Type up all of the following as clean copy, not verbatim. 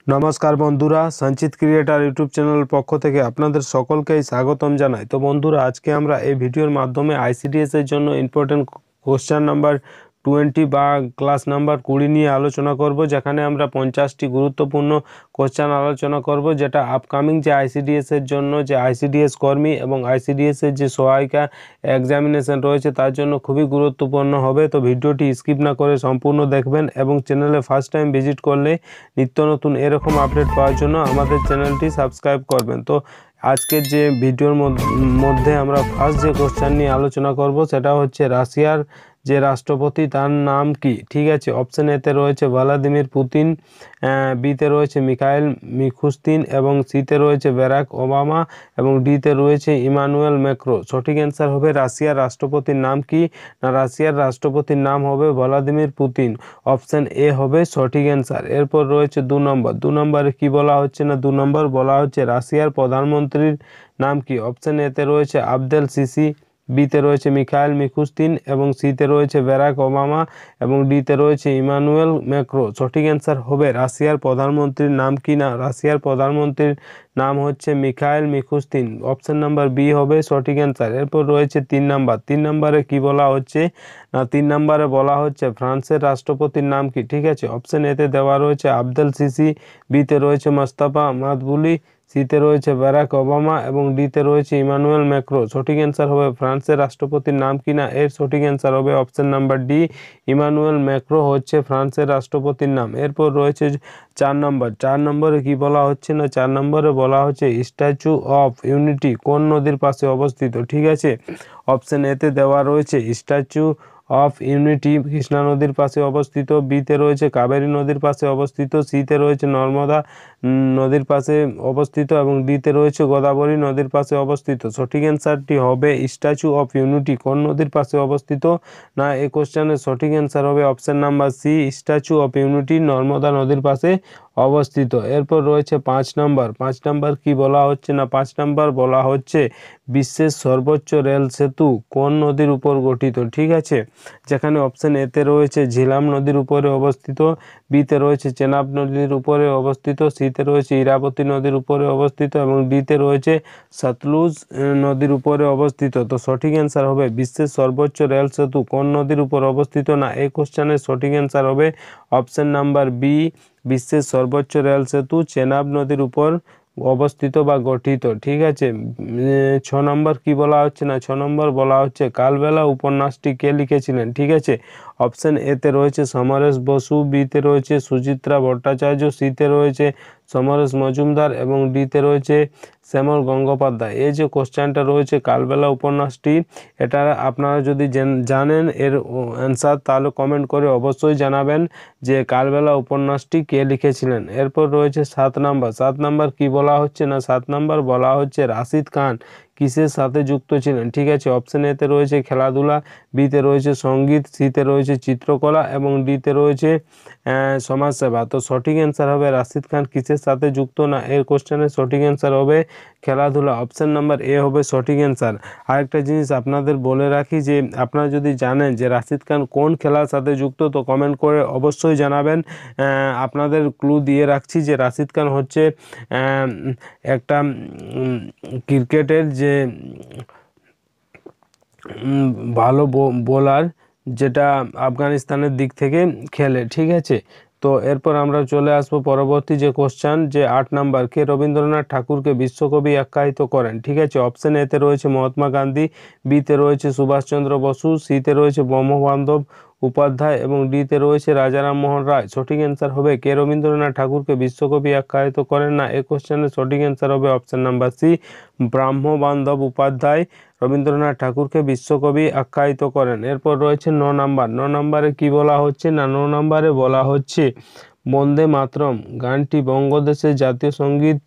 নমস্কার বন্ধুরা, সঞ্চিত ক্রিয়েটার ইউটিউব চ্যানেলের পক্ষ থেকে আপনাদের সকলকেই স্বাগতম জানাই। তো বন্ধুরা, আজকে আমরা এই ভিডিওর মাধ্যমে আইসিডিএস এর জন্য ইম্পর্টেন্ট কোশ্চেন নাম্বার 20 বা ক্লাস নাম্বার 20 নিয়ে আলোচনা করব, যেখানে আমরা 50টি গুরুত্বপূর্ণ কোশ্চেন আলোচনা করব, যেটা আপকামিং যে আইসিডিএস এর জন্য যে আইসিডিএস কর্মী এবং আইসিডিএস এর যে সহায়িকা এক্সামিনেশন রয়েছে তার জন্য খুবই গুরুত্বপূর্ণ হবে। তো ভিডিওটি স্কিপ না করে সম্পূর্ণ দেখবেন এবং চ্যানেলে ফার্স্ট টাইম ভিজিট করলে নিত্য নতুন এরকম আপডেট পাওয়ার জন্য আমাদের চ্যানেলটি সাবস্ক্রাইব করবেন। তো আজকের যে ভিডিওর মধ্যে আমরা ফার্স্ট যে কোশ্চেন নিয়ে আলোচনা করব সেটা হচ্ছে রাশিয়ার যে রাষ্ট্রপতি তার নাম কি। ঠিক আছে, অপশন এতে রয়েছে ভ্লাদিমির পুতিন, বিতে রয়েছে মিখাইল মিশুস্তিন এবং সিতে রয়েছে বারাক ওবামা এবং ডিতে রয়েছে ইমানুয়েল ম্যাক্রো। সঠিক অ্যান্সার হবে রাশিয়ার রাষ্ট্রপতির নাম কি না, রাশিয়ার রাষ্ট্রপতির নাম হবে ভ্লাদিমির পুতিন। অপশন এ হবে সঠিক অ্যান্সার। এরপর রয়েছে 2 নম্বর। 2 নম্বরে কি বলা হচ্ছে না, 2 নম্বর বলা হচ্ছে রাশিয়ার প্রধানমন্ত্রীর নাম কি। অপশন এতে রয়েছে আবদেল সিসি, বিতে রয়েছে মিখাইল মিশুস্তিন এবং সিতে রয়েছে বারাক ওবামা এবং ডিতে রয়েছে ইমানুয়েল ম্যাক্রো। সঠিক অ্যান্সার হবে রাশিয়ার প্রধানমন্ত্রীর নাম কি না, রাশিয়ার প্রধানমন্ত্রীর নাম হচ্ছে মিখাইল মিশুস্তিন। অপশন নাম্বার বি হবে সঠিক অ্যান্সার। এরপর রয়েছে 3 নাম্বার। 3 নম্বরে কি বলা হচ্ছে না, 3 নম্বরে বলা হচ্ছে ফ্রান্সের রাষ্ট্রপতির নাম কি। ঠিক আছে, অপশন এতে দেওয়া রয়েছে আবদেল সিসি, বিতে রয়েছে মোস্তফা মাদবুলি, সিতে রয়েছে বারাক ওবামা এবং ডিতে রয়েছে ইমানুয়েল ম্যাক্রো। সঠিক অ্যান্সার হবে ফ্রান্সের রাষ্ট্রপতির নাম কি না, এর সঠিক অ্যান্সার হবে option number D, Emmanuel Macron হচ্ছে ফ্রান্সের রাষ্ট্রপতির নাম। এরপর রয়েছে 4 নম্বর। 4 নম্বরে কি বলা হচ্ছে না, 4 নম্বরে বলা হচ্ছে স্ট্যাচু অফ ইউনিটি কোন নদীর পাশে অবস্থিত। ঠিক আছে, অপশন এতে দেওয়া রয়েছে স্ট্যাচু অফ ইউনিটি কৃষ্ণা নদীর পাশে অবস্থিত, বিতে রয়েছে কাবেরী নদীর পাশে অবস্থিত, সিতে রয়েছে নর্মদা নদীর পাশে অবস্থিত এবং ডিতে রয়েছে গোদাবরী নদীর পাশে অবস্থিত। সঠিক অ্যান্সারটি হবে স্ট্যাচু অফ ইউনিটি কোন নদীর পাশে অবস্থিত না, এই কোশ্চেনের সঠিক অ্যান্সার হবে option number C, Statue of Unity Narmada নদীর পাশে অবস্থিত। এরপর রয়েছে 5 নম্বর। 5 নম্বর কি বলা হচ্ছে না, 5 নম্বর বলা হচ্ছে বিশ্বের সর্বোচ্চ রেল সেতু কোন নদীর উপর গঠিত। ঠিক আছে, যেখানে অপশন এতে রয়েছে ঝিলাম নদীর উপরে অবস্থিত, বিতে রয়েছে চেনাব নদীর উপরে অবস্থিত, সিতে রয়েছে ইরাবতী নদীর উপরে অবস্থিত এবং ডিতে রয়েছে সতলুজ নদীর উপরে অবস্থিত। তো সঠিক অ্যান্সার হবে বিশ্বের সর্বোচ্চ রেল সেতু কোন নদীর উপর অবস্থিত না, এই কোশ্চেনের সঠিক অ্যান্সার হবে অপশন নাম্বার বি, বিশ্বের সর্বোচ্চ রেল সেতু চেনাব নদীর উপর অবস্থিত বা গঠিত। ঠিক আছে, 6 নম্বর কি বলা হচ্ছে না, 6 নম্বর বলা হচ্ছে কালবেলা উপন্যাসটি কে লিখেছিলেন। ঠিক আছে, অপশন এতে রয়েছে সমরেশ বসু, বিতে রয়েছে সুচিত্রা ভট্টাচার্য, সিতে রয়েছে সমরেশ মজুমদার এবং ডিতে রয়েছে শ্যামল গঙ্গোপাধ্যায়। এই যে কোশ্চেনটা রয়েছে কালবেলা উপন্যাসটি, এটা আপনারা যদি জানেন এর অ্যান্সার তাহলে কমেন্ট করে অবশ্যই জানাবেন যে কালবেলা উপন্যাসটি কে লিখেছিলেন। এরপর রয়েছে 7 নম্বর। 7 নম্বর কি বলা হচ্ছে না, 7 নম্বর বলা হচ্ছে রাশিদ খান কিসের সাথে যুক্ত ছিলেন। ঠিক আছে, অপশন এতে রয়েছে খেলাধুলা, বিতে রয়েছে সঙ্গীত, সিতে রয়েছে চিত্রকলা এবং ডিতে রয়েছে সমাজসেবা। তো সঠিক অ্যান্সার হবে রাশিদ খান কিসের সাথে যুক্ত না, এর কোশ্চেনের সঠিক অ্যান্সার হবে খেলাধুলা। অপশন নাম্বার এ হবে সঠিক অ্যান্সার। আরেকটা জিনিস আপনাদের বলে রাখি যে আপনারা যদি জানেন যে রাশিদ খান কোন খেলার সাথে যুক্ত তো কমেন্ট করে অবশ্যই জানাবেন। আপনাদের ক্লু দিয়ে রাখছি যে রাশিদ খান হচ্ছে একটা ক্রিকেটের যে ভালো বোলার, যেটা আফগানিস্তানের দিক থেকে খেলে। ঠিক আছে, তো এরপর আমরা চলে আসবো পরবর্তী যে কোশ্চেন, যে 8 নাম্বার, কে রবীন্দ্রনাথ ঠাকুরকে বিশ্বকবি আখ্যায়িত করেন। ঠিক আছে, অপশন এতে রয়েছে মহাত্মা গান্ধী, বিতে রয়েছে সুভাষচন্দ্র বসু, সিতে রয়েছে বঙ্গবন্ধু উপাধ্যায় এবং ডিতে রয়েছে রাজা রামমোহন রায়। সঠিক অ্যান্সার হবে কে রবীন্দ্রনাথ ঠাকুরকে বিশ্বকবি আখ্যায়িত করেন না, এই কোশ্চেনের সঠিক অ্যান্সার হবে option number C, Brahmabandhab Upadhyay Rabindranath ঠাকুরকে বিশ্বকবি আখ্যায়িত করেন। এরপর রয়েছে 9 নাম্বার। 9 নম্বরে কি বলা হচ্ছে না, 9 নম্বরে বলা হচ্ছে বন্দে মাতরম গানটি বঙ্গদেশের জাতীয় সঙ্গীত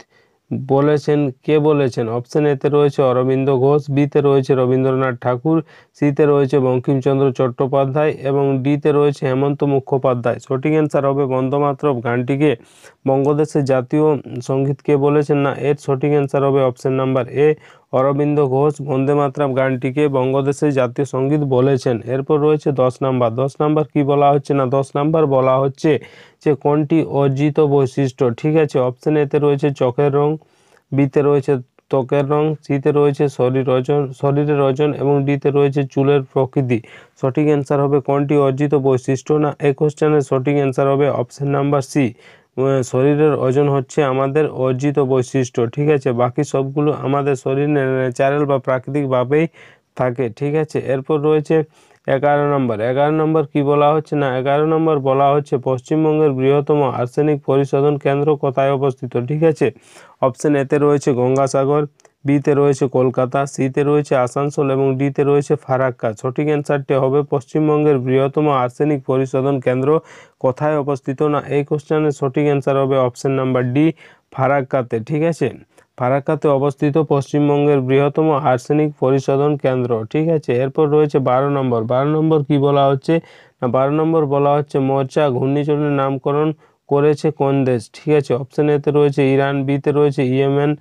বলেছেন কে বলেছেন। অপশন এতে রয়েছে অরবিন্দ ঘোষ, বিতে রয়েছে রবীন্দ্রনাথ ঠাকুর, সিতে রয়েছে বঙ্কিমচন্দ্র চট্টোপাধ্যায় এবং ডিতে রয়েছে হেমন্ত মুখোপাধ্যায়। সঠিক অ্যান্সার হবে বন্দে মাতরম গানটিকে বঙ্গদেশের জাতীয় সঙ্গীত কে বলেছেন না, এর সঠিক অ্যান্সার হবে option number A, Aurobindo Ghosh Bande Mataram গানটিকে বঙ্গদেশের জাতীয় সঙ্গীত বলেছেন। এরপর রয়েছে 10 নাম্বার। 10 নাম্বার কি বলা হচ্ছে না 10 নাম্বার বলা হচ্ছে যে কোনটি অর্জিত বৈশিষ্ট্য। ঠিক আছে, অপশন এতে রয়েছে চোখের রং, বিতে রয়েছে ত্বকের রং, সিতে রয়েছে শরীরের ওজন এবং ডিতে রয়েছে চুলের প্রকৃতি। সঠিক অ্যান্সার হবে কোনটি অর্জিত বৈশিষ্ট্য, না এই কোশ্চেনের সঠিক অ্যান্সার হবে অপশন নাম্বার সি। শরীরের ওজন হচ্ছে আমাদের অর্জিত বৈশিষ্ট্য। ঠিক আছে, বাকি সবগুলো আমাদের শরীরে ন্যাচারাল বা প্রাকৃতিকভাবেই থাকে। ঠিক আছে, এরপর রয়েছে 11 নম্বর। 11 নম্বর কি বলা হচ্ছে না 11 নম্বর বলা হচ্ছে পশ্চিমবঙ্গের বৃহত্তম আর্সেনিক পরিশোধন কেন্দ্র কোথায় অবস্থিত। ঠিক আছে, অপশন এতে রয়েছে গঙ্গাসাগর, বিতে রয়েছে কলকাতা, সিতে রয়েছে আসানসোল এবং ডিতে রয়েছে ফারাক্কা। সঠিক অ্যান্সারটি হবে পশ্চিমবঙ্গের বৃহত্তম আর্সেনিক পরিশোধন কেন্দ্র কোথায় অবস্থিত, না এই কোশ্চেনের সঠিক অ্যান্সার হবে অপশন নাম্বার ডি, ফারাক্কাতে। ঠিক আছে, ফারাক্কাতে অবস্থিত পশ্চিমবঙ্গের বৃহত্তম আর্সেনিক পরিশোধন কেন্দ্র। ঠিক আছে, এরপর রয়েছে 12 নম্বর। 12 নম্বর কি বলা হচ্ছে না 12 নম্বর বলা হচ্ছে মোর্চা ঘূর্ণিঝড়ের নামকরণ করেছে কোন দেশ। ঠিক আছে, অপশন এতে রয়েছে ইরান, বিতে রয়েছে ইয়েমেন,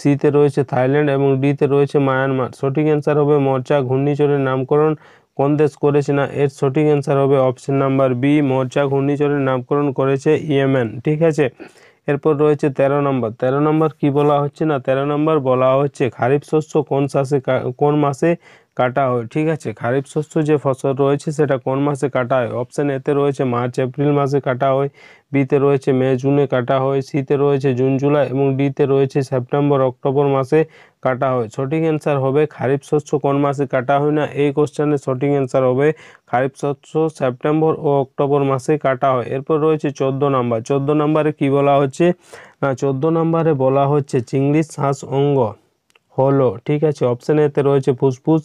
সিতে রয়েছে থাইল্যান্ড এবং ডিতে রয়েছে মায়ানমার। সঠিক অ্যান্সার হবে মোর্চা ঘূর্ণিঝড়ের নামকরণ কোন দেশ করেছে, না এর সঠিক অ্যান্সার হবে অপশন নাম্বার বি, মোর্চা ঘূর্ণিঝড়ের নামকরণ করেছে ইয়েমেন। ঠিক আছে, এরপর রয়েছে 13 নম্বর। 13 নম্বর কি বলা হচ্ছে না 13 নম্বর বলা হচ্ছে খারিফ শস্য কোন মাসে কাটা হয়। ঠিক আছে, খারিফ শস্য যে ফসল রয়েছে সেটা কোন মাসে কাটা হয়। অপশন এতে রয়েছে মার্চ এপ্রিল মাসে কাটা হয়, বিতে রয়েছে মে জুনে কাটা হয়, সিতে রয়েছে জুন জুলাই এবং ডিতে রয়েছে সেপ্টেম্বর অক্টোবর মাসে কাটা হয়। সঠিক অ্যান্সার হবে খারিফ শস্য কোন মাসে কাটা হয়, না এই কোশ্চেনের সঠিক অ্যান্সার হবে খারিফ শস্য সেপ্টেম্বর ও অক্টোবর মাসে কাটা হয়। এরপর রয়েছে 14 নম্বর। 14 নম্বরে কি বলা হচ্ছে না 14 নম্বরে বলা হচ্ছে চিংড়ির শ্বাস অঙ্গ হলো। ঠিক আছে, অপশন এতে রয়েছে ফুসফুস,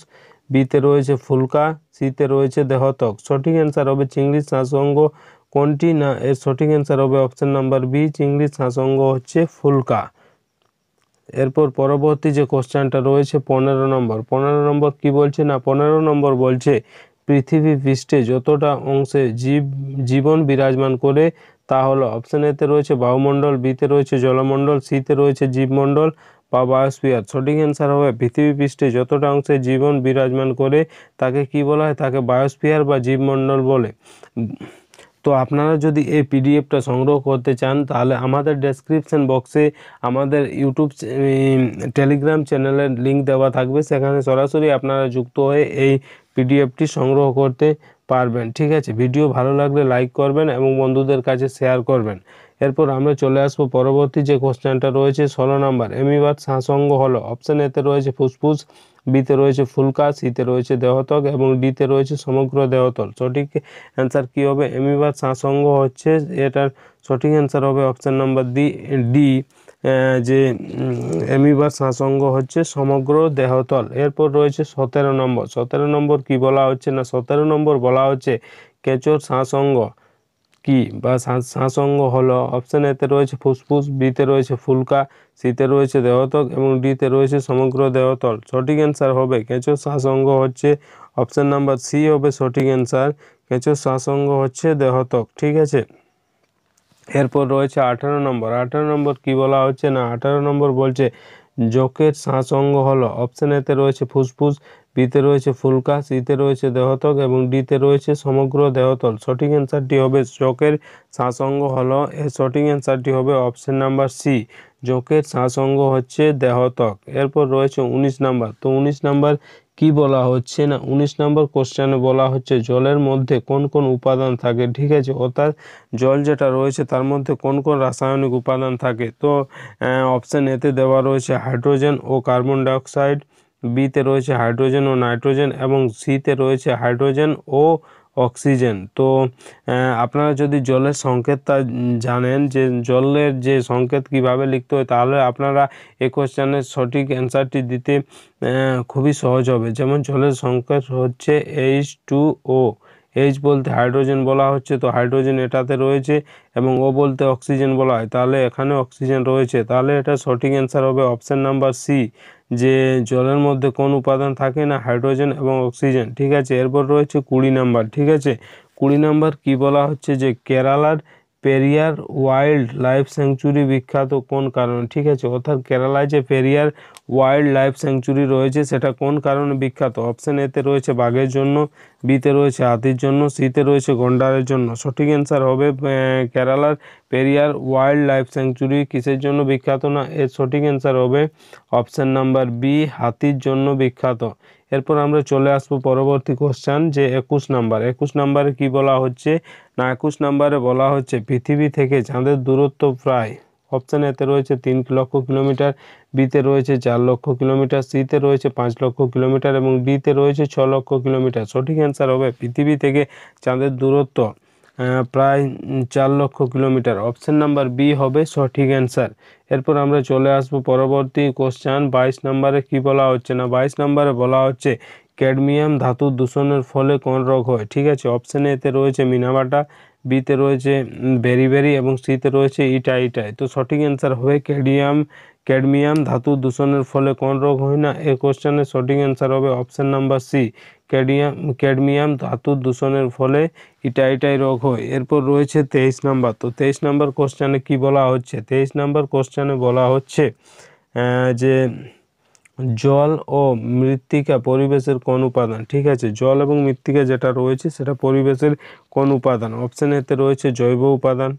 বিতে রয়েছে ফুলকা, সিতে রয়েছে দেহত্বক। সঠিক অ্যান্সার হবে চিংড়ির শ্বাসঅঙ্গ কোনটি, না এর সঠিক অ্যান্সার হবে অপশন নাম্বার বি, চিংড়ির শ্বাসঅঙ্গ হচ্ছে ফুলকা। এরপর পরবর্তী যে কোশ্চেনটা রয়েছে 15 নম্বর। 15 নম্বর কি বলছে না 15 নম্বর বলছে পৃথিবী পৃষ্ঠে যতটা অংশে জীবন বিরাজমান করে তা হলো। অপশন এতে রয়েছে বায়ুমণ্ডল, বিতে রয়েছে জলমণ্ডল, সিতে রয়েছে জীবমণ্ডল বা বায়োস্ফিয়ার। সঠিক অ্যান্সার হবে পৃথিবী পৃষ্ঠে যতটা অংশে জীবন বিরাজমান করে তাকে কি বলা হয়, তাকে বায়োস্ফিয়ার বা জীবমণ্ডল বলে। তো আপনারা যদি এই পিডিএফটা সংগ্রহ করতে চান তাহলে আমাদের ডেসক্রিপশন বক্সে আমাদের ইউটিউব টেলিগ্রাম চ্যানেলের লিঙ্ক দেওয়া থাকবে, সেখানে সরাসরি আপনারা যুক্ত হয়ে এই পিডিএফটি সংগ্রহ করতে পারবেন। ঠিক আছে, ভিডিও ভালো লাগলে লাইক করবেন এবং বন্ধুদের কাছে শেয়ার করবেন। এরপর আমরা চলে আসবো পরবর্তী যে কোশ্চেনটা রয়েছে 16 নম্বর। অ্যামিবার শ্বাসঅঙ্গ হলো। অপশন এতে রয়েছে ফুসফুস, বিতে রয়েছে ফুলকা, সিতে রয়েছে দেহত্বক এবং ডিতে রয়েছে সমগ্র দেহতল। সঠিক অ্যান্সার কি হবে, অ্যামিবার শ্বাসঅঙ্গ হচ্ছে এটার সঠিক অ্যান্সার হবে অপশন নাম্বার ডি, যে অ্যামিবার শ্বাসঅঙ্গ হচ্ছে সমগ্র দেহতল। এরপর রয়েছে 17 নম্বর। 17 নম্বর কি বলা হচ্ছে না 17 নম্বর বলা হচ্ছে কেঁচোর শ্বাসঅঙ্গ কি বা শ্বাসঅঙ্গ হলো। অপশন এতে রয়েছে ফুসফুস, বিতে রয়েছে ফুলকা, সিতে রয়েছে দেহত্বক এবং ডিতে রয়েছে সমগ্র দেহতল। সঠিক অ্যান্সার হবে কেঁচোর শ্বাসঅঙ্গ হচ্ছে অপশন নাম্বার সি হবে সঠিক অ্যান্সার, কেঁচোর শ্বাসঅঙ্গ হচ্ছে দেহত্বক। ঠিক আছে, এরপর রয়েছে 18 নম্বর। 18 নম্বর কি বলা হচ্ছে না 18 নম্বর বলছে যকৃৎ শ্বাসঅঙ্গ হলো। অপশন এতে রয়েছে ফুসফুস, বিতে রয়েছে ফুলকা, সিতে রয়েছে দেহত্বক এবং ডিতে রয়েছে সমগ্র দেহতল। সঠিক অ্যান্সারটি হবে যকৃৎ শ্বাসঅঙ্গ হলো, এর সঠিক অ্যান্সারটি হবে অপশন নাম্বার সি, যকৃৎ শ্বাসঅঙ্গ হচ্ছে দেহত্বক। এরপর রয়েছে 19 নম্বর। তো 19 নম্বর কি বলা হচ্ছে না 19 নম্বর কোশ্চেনে বলা হচ্ছে জলের মধ্যে কোন কোন উপাদান থাকে। ঠিক আছে, অর্থাৎ জল যেটা রয়েছে তার মধ্যে কোন কোন রাসায়নিক উপাদান থাকে। তো অপশন এতে দেওয়া রয়েছে হাইড্রোজেন ও কার্বন ডাইঅক্সাইড, বিতে রয়েছে হাইড্রোজেন ও নাইট্রোজেন এবং সিতে রয়েছে হাইড্রোজেন ও অক্সিজেন। তো আপনারা যদি জলের সংকেতটা জানেন যে জলের যে সংকেত কিভাবে লিখতে হয় তাহলে আপনারা এই কোশ্চেনের সঠিক অ্যান্সারটি দিতে খুবই সহজ হবে। যেমন জলের সংকেত হচ্ছে H2O, এইচ বলতে হাইড্রোজেন বলা হচ্ছে তো হাইড্রোজেন এটাতে রয়েছে এবং ও বলতে অক্সিজেন বলা হয় তাহলে এখানে অক্সিজেন রয়েছে, তাহলে এটা সঠিক অ্যান্সার হবে অপশন নাম্বার সি, যে জলের মধ্যে কোন উপাদান থাকে না হাইড্রোজেন এবং অক্সিজেন। ঠিক আছে, এরপর রয়েছে 20 নাম্বার। ঠিক আছে, 20 নাম্বার কি বলা হচ্ছে যে কেরালার পেরিয়ার ওয়াইল্ড লাইফ স্যাংচুরি বিখ্যাত কোন কারণে? ঠিক আছে, অর্থাৎ কেরালায় যে পেরিয়ার ওয়াইল্ড লাইফ স্যাংচুরি রয়েছে সেটা কোন কারণে বিখ্যাত? অপশন এতে রয়েছে বাঘের জন্য, বিতে রয়েছে হাতির জন্য, সিতে রয়েছে গন্ডারের জন্য। সঠিক অ্যান্সার হবে কেরালার পেরিয়ার ওয়াইল্ড লাইফ স্যাংচুরি কিসের জন্য বিখ্যাত? না, এর সঠিক অ্যান্সার হবে অপশন নাম্বার বি, হাতির জন্য বিখ্যাত। এরপর আমরা চলে আসবো পরবর্তী কোশ্চেন, যে 21 নাম্বার। 21 নাম্বারে কি বলা হচ্ছে? না, 21 নাম্বারে বলা হচ্ছে পৃথিবী থেকে চাঁদের দূরত্ব প্রায়, অপশন এতে রয়েছে 3 লক্ষ কিলোমিটার, বিতে রয়েছে 4 লক্ষ কিলোমিটার, সিতে রয়েছে 5 লক্ষ কিলোমিটার এবং ডিতে রয়েছে 6 লক্ষ কিলোমিটার। সঠিক অ্যান্সার হবে পৃথিবী থেকে চাঁদের দূরত্ব প্রায় 4 লক্ষ কিলোমিটার। অপশন নাম্বার বি হবে সঠিক অ্যান্সার। এরপর আমরা চলে আসবো পরবর্তী কোশ্চেন 22 নম্বরে কি বলা হচ্ছে? না, 22 নম্বরে বলা হচ্ছে ক্যাডমিয়াম ধাতু দূষণের ফলে কোন রোগ হয়? ঠিক আছে, অপশন এতে রয়েছে মিনাবাটা, বিতে রয়েছে বেরিবেরি এবং সিতে রয়েছে ইটাই। তো সঠিক অ্যান্সার হবে ক্যাডমিয়াম ধাতু দূষণের ফলে কোন রোগ হয় না? এই কোশ্চেনের সঠিক অ্যান্সার হবে অপশন নাম্বার সি, ক্যাডমিয়াম ধাতু দূষণের ফলে ইটাই রোগ হয়। এরপর রয়েছে 23 নাম্বার। তো 23 নাম্বার কোশ্চেনে কি বলা হচ্ছে? 23 নাম্বার কোশ্চেনে বলা হচ্ছে যে জল ও মৃত্তিকা পরিবেশের কোন উপাদান? ঠিক আছে, জল এবং মৃত্তিকা যেটা রয়েছে সেটা পরিবেশের কোন উপাদান? অপশন এতে রয়েছে জৈব উপাদান,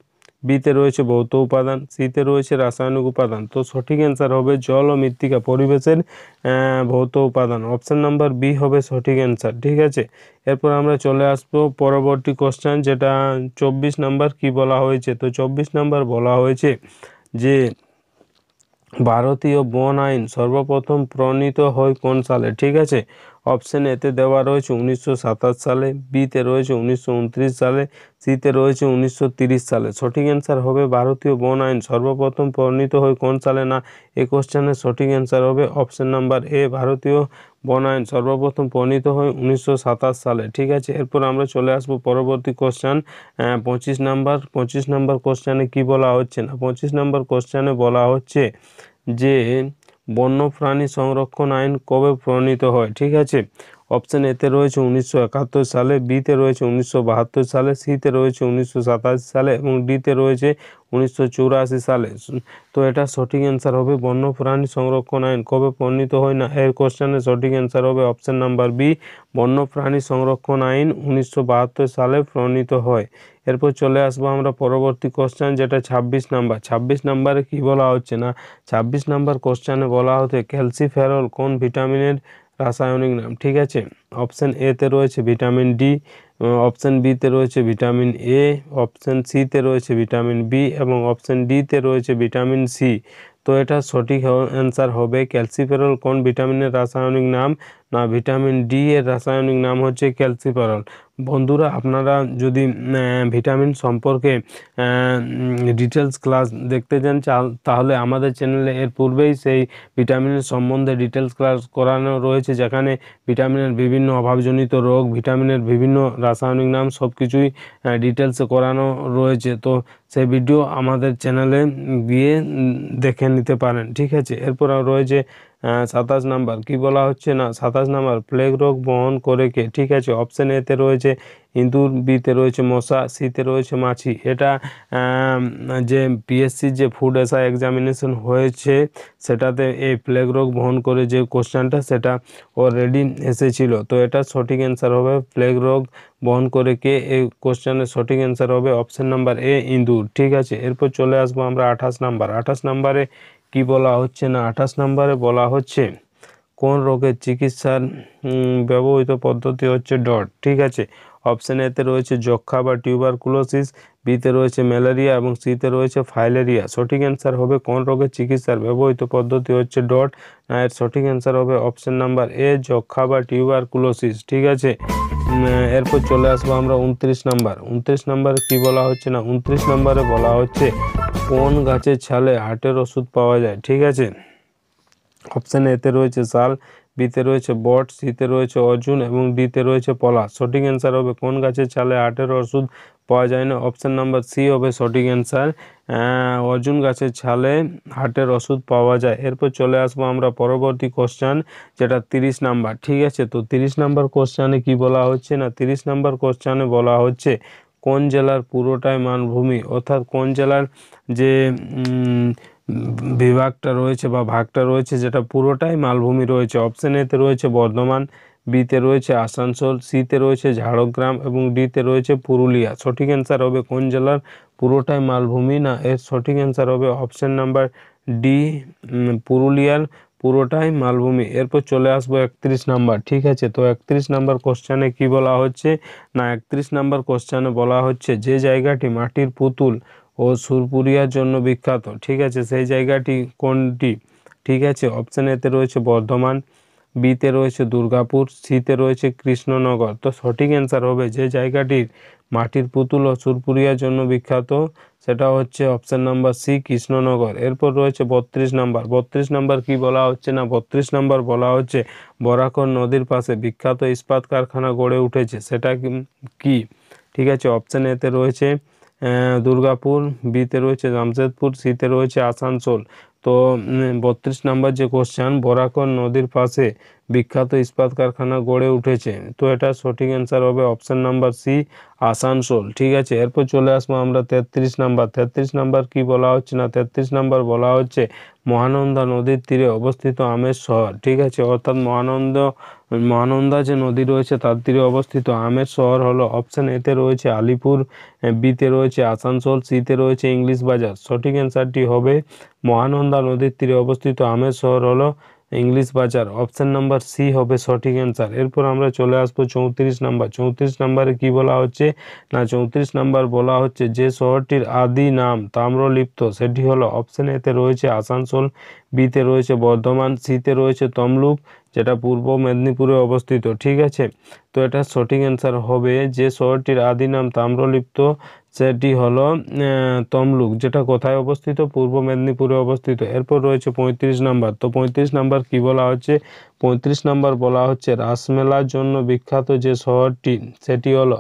বিতে রয়েছে ভৌত উপাদান, সিতে রয়েছে রাসায়নিক উপাদান। তো সঠিক অ্যান্সার হবে জল ও মৃত্তিকা পরিবেশের ভৌত উপাদান। অপশন নাম্বার বি হবে সঠিক অ্যান্সার। ঠিক আছে, এরপর আমরা চলে আসবো পরবর্তী কোশ্চেন, যেটা 24 নাম্বার। কি বলা হয়েছে? তো 24 নাম্বার বলা হয়েছে যে ভারতীয় বন আইন সর্বপ্রথম প্রণীত হয় কোন সালে? ঠিক আছে, অপশন এতে দেওয়া রয়েছে 1927 সালে, বিতে রয়েছে 1929 সালে, সিতে রয়েছে 1930 সালে। সঠিক অ্যান্সার হবে ভারতীয় বন আইন সর্বপ্রথম প্রণীত হয় কোন সালে? না, এই কোশ্চেনের সঠিক অ্যান্সার হবে অপশন নাম্বার এ, ভারতীয় বন আইন সর্বপ্রথম প্রণীত হয় 1927 সালে। ঠিক আছে, এরপর আমরা চলে আসবো পরবর্তী কোশ্চেন 25 নাম্বার। 25 নাম্বার কোশ্চেনে কি বলা হচ্ছে? না, 25 নাম্বার কোশ্চেনে বলা হচ্ছে যে বন্যপ্রাণী সংরক্ষণ আইন কবে প্রণীত হয়? ঠিক আছে, অপশন এতে রয়েছে 1971 সালে, বিতে রয়েছে 1972 সালে, সিতে রয়েছে 1987 সালে এবং ডিতে রয়েছে 1984 সালে। তো এটা সঠিক অ্যান্সার হবে বন্যপ্রাণী সংরক্ষণ আইন কবে প্রণীত হয়? না, এর কোশ্চেনের সঠিক অ্যান্সার হবে অপশন নাম্বার বি, বন্যপ্রাণী সংরক্ষণ আইন 1972 সালে প্রণীত হয়। এরপর চলে আসবো আমরা পরবর্তী কোশ্চেন, যেটা 26 নাম্বার। 26 নাম্বারে কি বলা হচ্ছে? না, 26 নাম্বার কোশ্চেনে বলা হচ্ছে ক্যালসিফেরল কোন ভিটামিনের রাসায়নিক নাম? ঠিক আছে, অপশন এতে রয়েছে ভিটামিন ডি, অপশন বিতে রয়েছে ভিটামিন এ, অপশন সিতে রয়েছে ভিটামিন বি এবং অপশন ডিতে রয়েছে ভিটামিন সি। তো এটা সঠিক অ্যান্সার হবে ক্যালসিফেরল কোন ভিটামিনের রাসায়নিক নাম? না, ভিটামিন ডি এর রাসায়নিক নাম হচ্ছে ক্যালসিফেরল। বন্ধুরা, আপনারা যদি ভিটামিন সম্পর্কে ডিটেলস ক্লাস দেখতে চান তাহলে আমাদের চ্যানেলে এর পূর্বেই সেই ভিটামিনের সম্বন্ধে ডিটেলস ক্লাস করানো রয়েছে, যেখানে ভিটামিনের বিভিন্ন অভাবজনিত রোগ, ভিটামিনের বিভিন্ন রাসায়নিক নাম সব কিছুই ডিটেলসে করানো রয়েছে। তো সেই ভিডিও আমাদের চ্যানেলে গিয়ে দেখে নিতে পারেন। ঠিক আছে, এরপর রয়েছে 27 নাম্বার। কি বলা হচ্ছে? না, 27 নাম্বার প্লেগ রোগ বহন করে কে? ঠিক আছে, অপশন এতে রয়েছে ইঁদুর, বিতে রয়েছে মশা, সিতে রয়েছে মাছি। এটা যে পিএসসি যে ফুড এসআই এক্সামিনেশন হয়েছে সেটাতে এই প্লেগ রোগ বহন করে যে কোশ্চেনটা সেটা অলরেডি এসেছিল। তো এটা সঠিক অ্যান্সার হবে প্লেগ রোগ বহন করে কে? এই কোশ্চেনের সঠিক অ্যান্সার হবে অপশন নাম্বার এ, ইঁদুর। ঠিক আছে, এরপর চলে আসবো আমরা 28 নাম্বার। 28 নাম্বারে কি বলা হচ্ছে? না, 28 নাম্বারে বলা হচ্ছে কোন রোগের চিকিৎসার ব্যবহৃত পদ্ধতি হচ্ছে ডট। ঠিক আছে, অপশন এতে রয়েছে যক্ষা বা টিউবারকুলোসিস, বিতে রয়েছে ম্যালেরিয়া এবং সিতে রয়েছে ফাইলেরিয়া। সঠিক অ্যান্সার হবে কোন রোগের চিকিৎসার ব্যবহৃত পদ্ধতি হচ্ছে ডট? না, এর সঠিক অ্যান্সার হবে অপশন নাম্বার এ, যক্ষা বা টিউবারকুলোসিস। ঠিক আছে, এরপর চলে আসবো আমরা 29 নাম্বার। 29 নাম্বারে কি বলা হচ্ছে? না, 29 নাম্বারে বলা হচ্ছে কোন গাছের ছালে হার্টের ওষুধ পাওয়া যায়? ঠিক আছে, অপশন এতে রয়েছে শাল, বিতে রয়েছে বট, সিতে রয়েছে অর্জুন এবং ডিতে রয়েছে পলাশ। সঠিক অ্যান্সার হবে কোন গাছের ছালে হার্টের ওষুধ পাওয়া যায় না? অপশন নাম্বার সি হবে সঠিক অ্যান্সার, অর্জুন গাছের ছালে হার্টের ওষুধ পাওয়া যায়। এরপর চলে আসবো আমরা পরবর্তী কোশ্চেন, যেটা 30 নাম্বার। ঠিক আছে, তো 30 নাম্বার কোশ্চেনে কি বলা হচ্ছে? না, 30 নাম্বার কোশ্চেনে বলা হচ্ছে কোন জেলার পুরোটাই মালভূমি, অর্থাৎ কোন জেলার যে বিভাগটা রয়েছে বা ভাগটা রয়েছে যেটা পুরোটাই মালভূমি রয়েছে। অপশন এতে রয়েছে বর্ধমান, বিতে রয়েছে আসানসোল, সিতে রয়েছে ঝাড়গ্রাম এবং ডিতে রয়েছে পুরুলিয়া। সঠিক অ্যান্সার হবে কোন জেলার পুরোটাই মালভূমি, না এর সঠিক অ্যান্সার হবে অপশন নাম্বার ডি, পুরুলিয়ার পুরোটাই মালভূমি। এরপর চলে আসবো 31 নাম্বার। ঠিক আছে, তো 31 নাম্বার কোশ্চেনে কি বলা হচ্ছে, না 31 নাম্বার কোশ্চেনে বলা হচ্ছে যে জায়গাটি মাটির পুতুল ও সুরপুরিয়ার জন্য বিখ্যাত, ঠিক আছে, সেই জায়গাটি কোনটি? ঠিক আছে, অপশন এতে রয়েছে বর্ধমান, বিতে রয়েছে দুর্গাপুর, সিতে রয়েছে কৃষ্ণনগর। তো সঠিক অ্যান্সার হবে যে জায়গাটির মাটির পুতুল ও সুরপুরিয়ার জন্য বিখ্যাত সেটা হচ্ছে অপশন নাম্বার সি, কৃষ্ণনগর। এরপর রয়েছে 32 নাম্বার। 32 নাম্বার কি বলা হচ্ছে, না 32 নাম্বার বলা হচ্ছে বরাকর নদীর পাশে বিখ্যাত ইস্পাত কারখানা গড়ে উঠেছে, সেটা কি? ঠিক আছে, অপশন এতে রয়েছে দুর্গাপুর, বিতে রয়েছে জামশেদপুর, সিতে রয়েছে আসানসোল। তো 32 নাম্বার যে কোশ্চেন, বরাকর নদীর পাশে বিখ্যাত ইস্পাত কারখানা গড়ে উঠেছে, তো এটা সঠিক অ্যান্সার হবে অপশন নাম্বার সি, আসানসোল। ঠিক আছে, এরপর চলে আসবো আমরা 33 নাম্বার। 33 নাম্বার কি বলা হচ্ছে, না 33 নাম্বার বলা হচ্ছে মহানন্দা নদীর তীরে অবস্থিত আমের শহর। ঠিক আছে, অর্থাৎ মহানন্দা যে নদী রয়েছে তার তীরে অবস্থিত আমের শহর হলো, অপশন এতে রয়েছে আলিপুর, বিতে রয়েছে আসানসোল, সিতে রয়েছে ইংলিশ বাজার। সঠিক অ্যান্সারটি হবে মহানন্দা নদীর তীরে অবস্থিত আমের শহর হলো ইংলিশ বাজার। অপশন নাম্বার সি হবে সঠিক অ্যান্সার। এরপর আমরা চলে আসবো 34 নাম্বার। 34 নাম্বারে কি বলা হচ্ছে, না 34 নাম্বার বলা হচ্ছে যে শহরটির আদি নাম তাম্রলিপ্ত সেটি হলো, অপশন এতে রয়েছে আসানসোল, বিতে রয়েছে বর্ধমান, সিতে রয়েছে তমলুক যেটা পূর্ব মেদিনীপুরে অবস্থিত। ঠিক আছে, তো এটা সঠিক অ্যান্সার হবে যে শহরটির আদি নাম তাম্রলিপ্ত সেটি হলো তমলুক, যেটা কোথায় অবস্থিত? পূর্ব মেদিনীপুরে অবস্থিত। এরপর রয়েছে 35 নাম্বার। তো 35 নাম্বার কি বলা হচ্ছে, 35 নাম্বার বলা হচ্ছে রাসমেলার জন্য বিখ্যাত যে শহরটি সেটি হলো,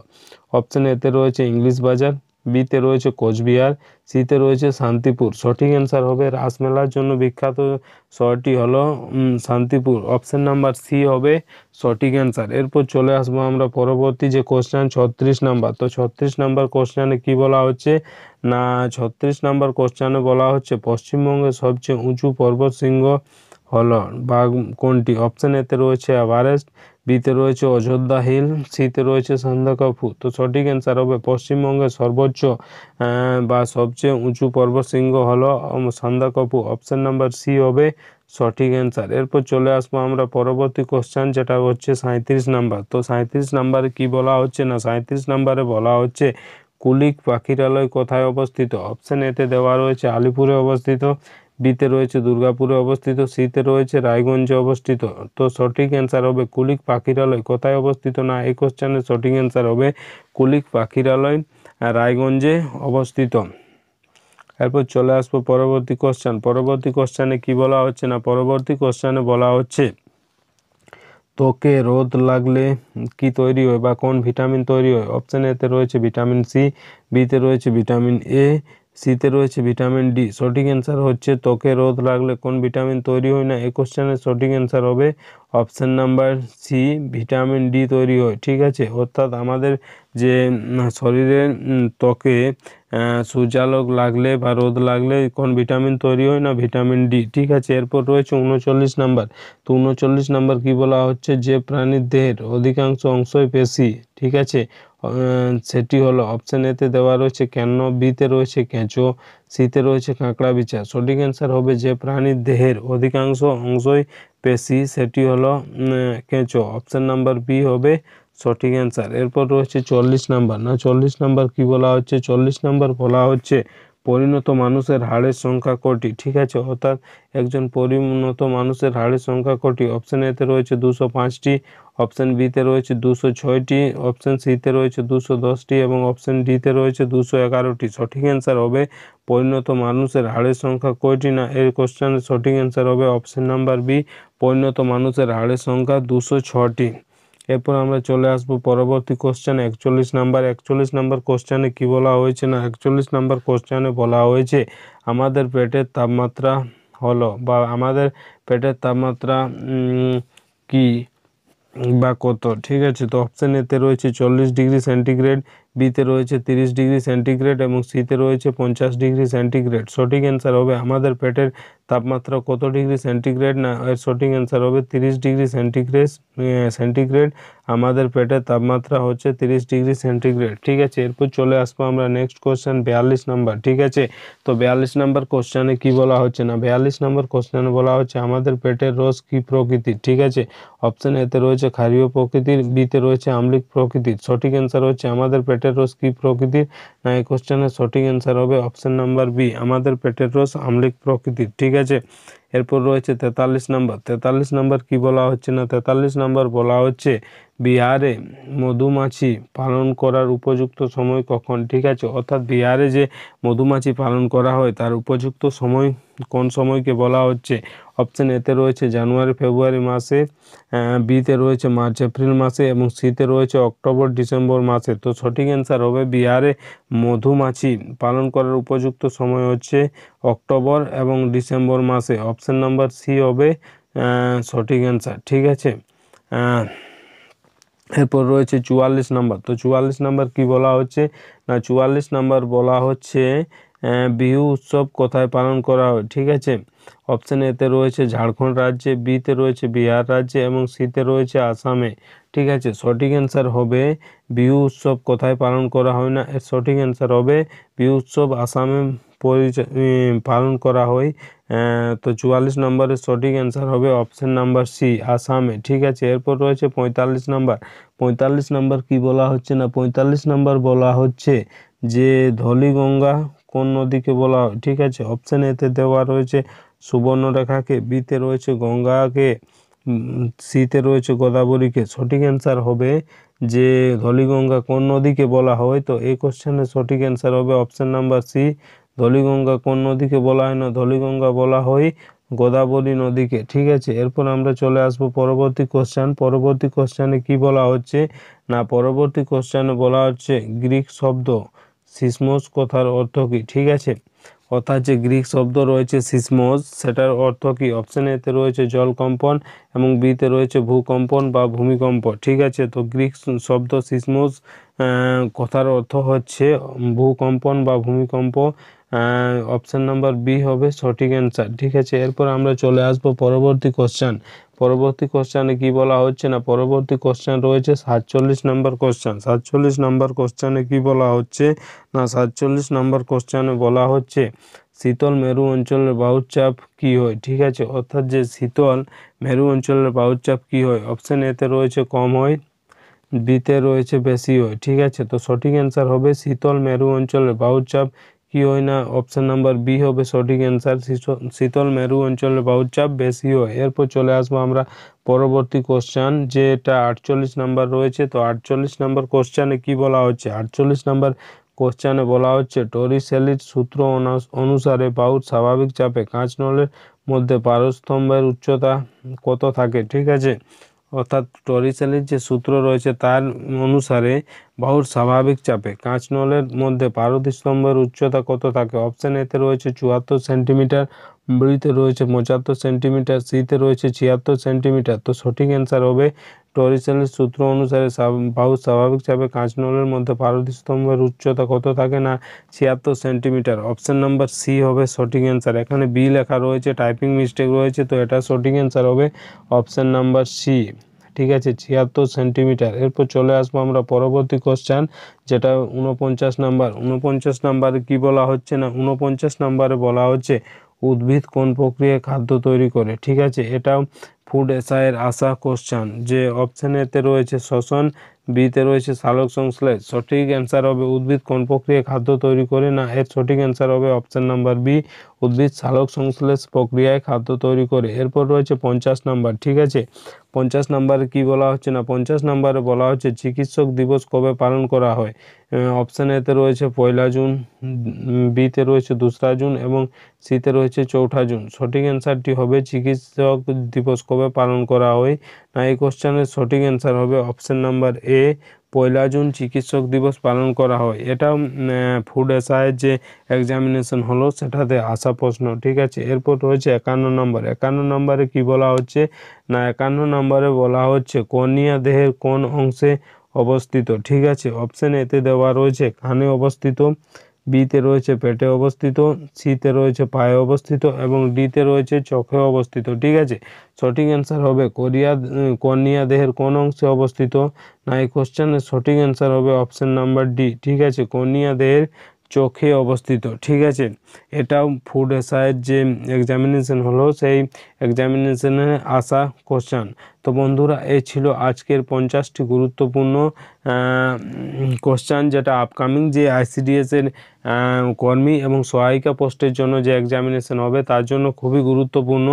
অপশন এতে রয়েছে ইংলিশ বাজার, বিতে রয়েছে কোচবিহার, সিতে রয়েছে শান্তিপুর। সঠিক অ্যান্সার হবে রাসমেলার জন্য বিখ্যাত শহরটি হলো শান্তিপুর। অপশন নাম্বার সি হবে সঠিক অ্যান্সার। এরপর চলে আসবো আমরা পরবর্তী যে কোশ্চেন 36 নাম্বার। তো 36 নাম্বার কোশ্চেনে কি বলা হচ্ছে, না 36 নাম্বার কোশ্চেনে বলা হচ্ছে পশ্চিমবঙ্গের সবচেয়ে উঁচু পর্বতশৃঙ্গ হলো বা কোনটি? অপশন এতে রয়েছে এভারেস্ট, বিতে রয়েছে অযোধ্যা হিল, সিতে রয়েছে সান্দাকফু। তো সঠিক অ্যান্সার হবে পশ্চিমবঙ্গের সর্বোচ্চ বা সবচেয়ে উঁচু পর্বতশৃঙ্গ হলো সান্দাকফু। অপশন নাম্বার সি হবে সঠিক অ্যান্সার। এরপর চলে আসবো আমরা পরবর্তী কোশ্চেন যেটা হচ্ছে 37 নাম্বার। তো 37 নাম্বারে কি বলা হচ্ছে, না 37 নাম্বারে বলা হচ্ছে কুলিক পাখিরালয় কোথায় অবস্থিত? অপশন এতে দেওয়া রয়েছে আলিপুরে অবস্থিত, বিতে রয়েছে দুর্গাপুরে অবস্থিত, সিতে রয়েছে রায়গঞ্জে অবস্থিত। তো সঠিক অ্যান্সার হবে কুলিক পাখিরালয় কোথায় অবস্থিত, না এই কোশ্চেনের সঠিক অ্যান্সার হবে কুলিক পাখিরালয় রায়গঞ্জে অবস্থিত। এরপর চলে আসবো পরবর্তী কোশ্চেন। পরবর্তী কোশ্চেনে কি বলা হচ্ছে, না পরবর্তী কোশ্চেনে বলা হচ্ছে ত্বকে রোদ লাগলে কি তৈরি হয় বা কোন ভিটামিন তৈরি হয়? অপশন এতে রয়েছে ভিটামিন সি, বিতে রয়েছে ভিটামিন এ, সিতে রয়েছে ভিটামিন ডি। সঠিক অ্যান্সার হচ্ছে ত্বকে রোদ লাগলে কোন ভিটামিন তৈরি হয় না, এই কোশ্চেনের সঠিক অ্যান্সার হবে option number C, vitamin D তৈরি হয়। ঠিক আছে, অর্থাৎ আমাদের যে শরীরের ত্বকে সূর্যালোক লাগলে বা রোদ লাগলে কোন ভিটামিন তৈরি হয় না, ভিটামিন ডি। ঠিক আছে, এরপর রয়েছে 39 নাম্বার। তো 39 নাম্বার কি বলা হচ্ছে যে প্রাণীর দেহের অধিকাংশ অংশই পেশি। ঠিক আছে, সেটি হলো, অপশন এতে দেওয়া রয়েছে কেন, বিতে রয়েছে কেঁচো, সিতে রয়েছে কাঁকড়া বিছা। সঠিক অ্যান্সার হবে যে প্রাণীর দেহের অধিকাংশ অংশই পেশি সেটি হলো কেঁচো। অপশন নাম্বার বি হবে সঠিক অ্যান্সার। এরপর রয়েছে 40 নাম্বার। না 40 নাম্বার কি বলা হচ্ছে, 40 নাম্বার বলা হচ্ছে পরিণত মানুষের হাড়ের সংখ্যা কটি? ঠিক আছে, অর্থাৎ একজন পরিণত মানুষের হাড়ের সংখ্যা কটি? অপশন এতে রয়েছে 205টি, অপশন বিতে রয়েছে 206টি, অপশন সিতে রয়েছে 210টি এবং অপশন ডিতে রয়েছে 211টি। সঠিক অ্যান্সার হবে পরিণত মানুষের হাড়ের সংখ্যা কয়টি, না এর কোশ্চেনের সঠিক অ্যান্সার হবে অপশন নাম্বার বি, পরিণত মানুষের হাড়ের সংখ্যা 206টি। এরপর আমরা চলে আসব পরবর্তী কোশ্চেন 41 নাম্বার। 41 নাম্বার কোশ্চেনে কি বলা হয়েছে, না 41 নাম্বার কোশ্চেনে বলা হয়েছে আমাদের পেটের তাপমাত্রা হলো বা আমাদের পেটের তাপমাত্রা কি বা কত? ঠিক আছে, তো অপশন এতে রয়েছে 40 ডিগ্রি সেন্টিগ্রেড, বিতে রয়েছে 30 ডিগ্রি সেন্টিগ্রেড এবং সিতে রয়েছে 50 ডিগ্রি সেন্টিগ্রেড। সঠিক অ্যান্সার হবে আমাদের পেটের তাপমাত্রা কত ডিগ্রি সেন্টিগ্রেড, না এর সঠিক অ্যান্সার হবে 30 ডিগ্রি সেন্টিগ্রেড। আমাদের পেটের তাপমাত্রা হচ্ছে 30 ডিগ্রি সেন্টিগ্রেড। ঠিক আছে, এরপর চলে আসবো আমরা নেক্সট কোশ্চেন 42 নাম্বার। ঠিক আছে, তো 42 নাম্বার কোশ্চেনে কি বলা হচ্ছে, না 42 নাম্বার কোশ্চেনে বলা হচ্ছে আমাদের পেটের রস কি প্রকৃতির। ঠিক আছে, অপশন এতে রয়েছে ক্ষারীয় প্রকৃতির, বিতে রয়েছে আম্লিক প্রকৃতির। সঠিক অ্যান্সার হচ্ছে আমাদের পেটের রস কি প্রকৃতির, না এই কোশ্চেনের সঠিক অ্যান্সার হবে অপশন নাম্বার বি, আমাদের পেটের রস আম্লিক প্রকৃতির। ঠিক আছে, এরপর রয়েছে 43 নাম্বার। 43 নাম্বার কি বলা হচ্ছে, না 43 নাম্বার বলা হচ্ছে বিহারে মধুমাছি পালন করার উপযুক্ত সময় কখন। ঠিক আছে, অর্থাৎ বিহারে যে মধুমাছি পালন করা হয় তার উপযুক্ত সময় কোন সময়কে বলা হচ্ছে। অপশন এতে রয়েছে জানুয়ারি ফেব্রুয়ারি মাসে, বিতে রয়েছে মার্চ এপ্রিল মাসে এবং সিতে রয়েছে অক্টোবর ডিসেম্বর মাসে। তো সঠিক অ্যান্সার হবে বিহারে মধুমাছি পালন করার উপযুক্ত সময় হচ্ছে অক্টোবর এবং ডিসেম্বর মাসে। অপশন নাম্বার সি হবে সঠিক অ্যান্সার। ঠিক আছে, এরপর রয়েছে 44 নাম্বার। তো 44 নাম্বার কি বলা হচ্ছে, না 44 নাম্বার বলা হচ্ছে বিহু উৎসব কোথায় পালন করা হয়। ঠিক আছে, অপশন এতে রয়েছে ঝাড়খণ্ড রাজ্যে, বিতে রয়েছে বিহার রাজ্যে এবং সিতে রয়েছে আসামে। ঠিক আছে, সঠিক অ্যান্সার হবে বিহু উৎসব কোথায় পালন করা হয়, না এর সঠিক অ্যান্সার হবে বিহু উৎসব আসামে পালন করা হয়। তো 44 নম্বরের সঠিক অ্যান্সার হবে অপশন নাম্বার সি, আসামে। ঠিক আছে, এরপর রয়েছে 45 নাম্বার। 45 নাম্বার কি বলা হচ্ছে, না 45 নাম্বার বলা হচ্ছে যে ধলিগঙ্গা কোন নদীকে বলা হয়। ঠিক আছে, অপশন এতে দেওয়া রয়েছে সুবর্ণরেখাকে, বিতে রয়েছে গঙ্গাকে, সিতে রয়েছে গোদাবরীকে। সঠিক অ্যান্সার হবে যে ধলিগঙ্গা কোন নদীকে বলা হয়, তো এই কোশ্চেনের সঠিক অ্যান্সার হবে অপশন নাম্বার সি, ধলিগঙ্গা কোন নদীকে বলা হয়, না ধলিগঙ্গা বলা হয় গোদাবরী নদীকে। ঠিক আছে, এরপর আমরা চলে আসব পরবর্তী কোশ্চেন। পরবর্তী কোশ্চেনে কি বলা হচ্ছে, না পরবর্তী কোশ্চেনে বলা হচ্ছে গ্রিক শব্দ সিসমোস কথার অর্থ কী। ঠিক আছে, অর্থাৎ যে গ্রিক শব্দ রয়েছে সিসমোস সেটার অর্থ কী। অপশন এতে রয়েছে জলকম্পন এবং বিতে রয়েছে ভূকম্পন বা ভূমিকম্প। ঠিক আছে, তো গ্রিক শব্দ সিসমোস কথার অর্থ হচ্ছে ভূকম্পন বা ভূমিকম্প। অপশন নাম্বার বি হবে সঠিক অ্যান্সার। ঠিক আছে, এরপর আমরা চলে আসবো পরবর্তী কোশ্চেন। পরবর্তী কোশ্চেনে কি বলা হচ্ছে, না পরবর্তী কোশ্চেন রয়েছে 47 নম্বর কোশ্চেন। 47 নম্বর কোশ্চেনে কি বলা হচ্ছে, না 47 নম্বর কোশ্চেনে বলা হচ্ছে শীতল মেরু অঞ্চলের বায়ুচাপ কি হয়। ঠিক আছে, অর্থাৎ যে শীতল মেরু অঞ্চলের বায়ুচাপ কি হয়। অপশন এতে রয়েছে কম হয়, বিতে রয়েছে বেশি হয়। ঠিক আছে, তো সঠিক অ্যান্সার হবে শীতল মেরু অঞ্চলের বায়ুচাপ কি হয়, না অপশন নাম্বার বি হবে সঠিক অ্যান্সার, শীতল মেরু অঞ্চলের বায়ুচাপ বেশি হয়। এরপর চলে আসবো আমরা পরবর্তী কোশ্চেন, যেটা 48 নাম্বার রয়েছে। তো 48 নাম্বার কোশ্চেনে কি বলা হচ্ছে, 48 নাম্বার কোশ্চেনে বলা হচ্ছে টরিসেলির সূত্র অনুসারে বায়ুর স্বাভাবিক চাপে কাঁচ নলের মধ্যে পারস্তম্ভের উচ্চতা কত থাকে। ঠিক আছে, অর্থাৎ টরিসেলির যে সূত্র রয়েছে তার অনুসারে বায়ুর স্বাভাবিক চাপে কাঁচ নলের মধ্যে পারদস্তম্ভের উচ্চতা কত থাকে। অপশন এতে রয়েছে 74 সেন্টিমিটার, বিতে রয়েছে 75 সেন্টিমিটার, সিতে রয়েছে 76 সেন্টিমিটার। তো সঠিক অ্যান্সার হবে টরিসেলির সূত্র অনুসারে বায়ুর স্বাভাবিক চাপে কাঁচ নলের মধ্যে পারদস্তম্ভের উচ্চতা কত থাকে, না 76 সেন্টিমিটার। অপশন নাম্বার সি হবে সঠিক অ্যান্সার। এখানে বি লেখা রয়েছে, টাইপিং মিস্টেক রয়েছে, তো এটা সঠিক অ্যান্সার হবে অপশন নাম্বার সি। ঠিক আছে, 76 সেন্টিমিটার। এরপর চলে আসবো আমরা পরবর্তী কোশ্চেন, যেটা 49 নাম্বার। 49 নাম্বারে কি বলা হচ্ছে, না 49 নাম্বারে বলা হচ্ছে উদ্ভিদ কোন প্রক্রিয়ায় খাদ্য তৈরি করে। ঠিক আছে, এটাও ফুড এসআইয়ের আসা কোশ্চেন। যে অপশন এতে রয়েছে শ্বসন, বিতে রয়েছে সালোক সংশ্লেষ। সঠিক অ্যান্সার হবে উদ্ভিদ কোন প্রক্রিয়ায় খাদ্য তৈরি করে, না এর সঠিক অ্যান্সার হবে অপশন নাম্বার বি, উদ্ভিদ সালোক সংশ্লেষ প্রক্রিয়ায় খাদ্য তৈরি করে। এরপর রয়েছে 50 নাম্বার। ঠিক আছে, 50 নাম্বারে কি বলা হচ্ছে, না 50 নাম্বারে বলা হচ্ছে চিকিৎসক দিবস কবে পালন করা হয়। অপশন এতে রয়েছে 1 জুন, বিতে রয়েছে 2 জুন এবং সিতে রয়েছে 4 জুন। সঠিক অ্যান্সারটি হবে চিকিৎসক দিবস কবে পালন করা হয়, না এই কোশ্চেনের সঠিক অ্যান্সার হবে অপশন নাম্বার এ, 1 জুন চিকিৎসক দিবস পালন করা হয়। এটাও ফুড এসআইয়ের যে এক্সামিনেশন হলো সেটাতে আসা প্রশ্ন। ঠিক আছে, এরপর রয়েছে 51 নম্বর। 51 নম্বরে কি বলা হচ্ছে, না 51 নম্বরে বলা হচ্ছে কর্নিয়া দেহের কোন অংশে অবস্থিত। ঠিক আছে, অপশন এতে দেওয়া রয়েছে কানে অবস্থিত, বিতে রয়েছে পেটে অবস্থিত, সিতে রয়েছে পায়ে অবস্থিত এবং ডিতে রয়েছে চোখে অবস্থিত। ঠিক আছে, সঠিক অ্যান্সার হবে কর্নিয়া দেহের কোন অংশে অবস্থিত? না, এই কোশ্চেনের সঠিক অ্যান্সার হবে অপশন নাম্বার ডি। ঠিক আছে, কর্নিয়া দেহের চোখে অবস্থিত। ঠিক আছে, এটাও ফুড এসআইয়ের যে এক্সামিনেশন হলো সেই এক্সামিনেশনে আসা কোশ্চেন। তো বন্ধুরা, এই ছিল আজকের 50টি গুরুত্বপূর্ণ কোশ্চেন, যেটা আপকামিং যে আইসিডিএসের কর্মী এবং সহায়িকা পোস্টের জন্য যে এক্সামিনেশন হবে তার জন্য খুবই গুরুত্বপূর্ণ।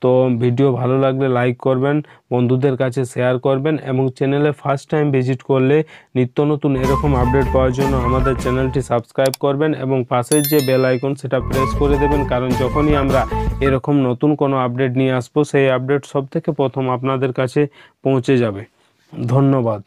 তো ভিডিও ভালো লাগলে লাইক করবেন, বন্ধুদের কাছে শেয়ার করবেন এবং চ্যানেলে ফার্স্ট টাইম ভিজিট করলে নিত্য নতুন এরকম আপডেট পাওয়ার জন্য আমাদের চ্যানেলটি সাবস্ক্রাইব করবেন এবং পাশের যে বেল আইকন সেটা প্রেস করে দেবেন, কারণ যখনই আমরা এরকম নতুন কোনো আপডেট নিয়ে আসবো সেই আপডেট সবথেকে প্রথম আপনাদের কাছে পৌঁছে যাবে। ধন্যবাদ।